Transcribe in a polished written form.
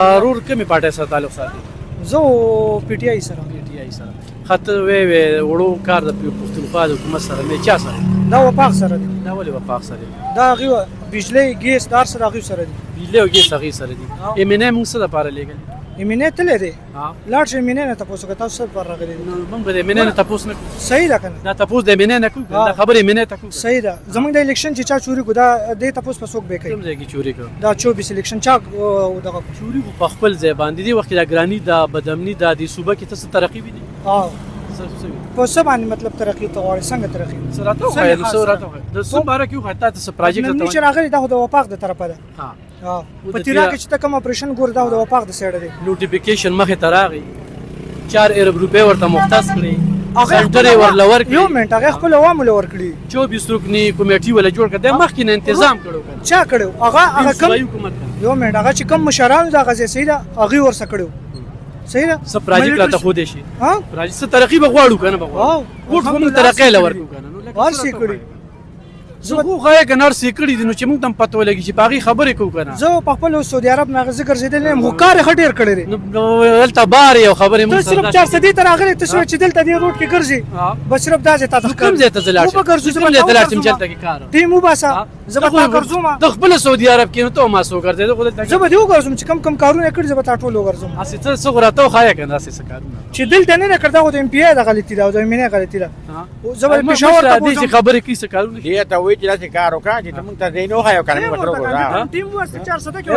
ضرور کومې پارټۍ سره تعلق ساتي؟ زه پی ټی آی سره. پی ټي آی سره. خاطر وې وړو کار د پښتونخوا د حکومت سره مې چا سره؟ دا وفاق سره دی. دا ولې وفاق سره دی؟ دا هغې بجلی ګیس دار سره هغې سره دی. بجلی او ګیس هغې سره دي. ایمنه موږ څه دپاره لېږلی؟ ایمنې تللی دی. لاړ شه ایمنې نه تپوس وکړه تاسو څه دپاره راغلي دي؟ موږ به د ایمنې نه تپوس نه کوو. صحیح ده که نه؟ دا تپوس د ایمنې نه کوو، دا خبرې ایمنې ته کوو. صحیح ده. زموږ د الیکشن چې چا چوري کړو دا دې تپوس په څوک به کوي؟ کوم ځای کې چوري کړو؟ دا 24 الیکشن چا دغه چوري خو په خپل ځای باندې دي. وخت کې دا ګراني ده، بدامني ده، دې صوبه کې ته څه ترقي وینې؟ په څه باندې مطلب ترقي ته غواړې؟ څنګه ترقي؟ څه راته وښایه نو، څه راته وښایه. د څه باره کې وښایه، تا ته څه پراجیکټ درته چې راغلی دا خو د وفاق د طرفه ده. په تیرا کې چې ته کوم اپریشن ګورې دا خو د وفاق د سایډه دی. نوټیفیکیشن مخې ته راغی، 4 ارب روپۍ ورته مختص کړي، سنټر یې ورله ورکړي. یو منټ هغې خپل عوامو له ورکړي. 24 رکني کمیټې وله جوړ کړه. دی مخکې نه انتظام کړو که نه؟ چا کړی و؟ هغه کوم حکومت یو منټ هغه چې کوم مشرانو دغه ځای صحیح ده هغې ورسه کړی و. صحیح ده. څه پراجیکټ راته ښودی شي؟ پراجیکټ څه ترقي به غواړو که نه به غواړو؟ ووټ خو موږ ترقۍ له ورکړو که نه. هر څه یې کړي. زه خو ښایه که نه هر څه یې کړي دي نو چې موږ ته هم پته ولګي چې په هغې خبرې کوو که نه. زه په خپل سعودي عرب نه هغه زه ګرځېدلی یم خو کار یې ښه ډېر کړی دی. نو هلته بار یې او خبرې موږ ته صرف 400 ته راغلی ته چې دلته دې روډ کې ګرځې بس صرف دا ځای تا ته کوم ځای ته زه لاړ شم؟ کوم ځای ته لاړ شم چې هلته کې کار دې مو باسه زه به تا ګرځوم. د خپله سعودي عرب کې نو ته ما څه وګرځې؟ زه خو دلته زه به دې وګرځم چې کم کارونه یې کړي زه به تا ټول وګرځم. هسې څه څه خو راته وښایه که نه هسې څه کارونه چې دلته نه کړ دا خو د ایم پی آی د غلطي ده او د ایمنې غلطي ده. زه به پېښور ته دې چې خبرې کوي څه کارونه دې ته وایي چې داسې کار وکړه چې ته موږ ته ځای نه وښایو که نه موږ ورته وګورو. ټیم واسطه 400 کې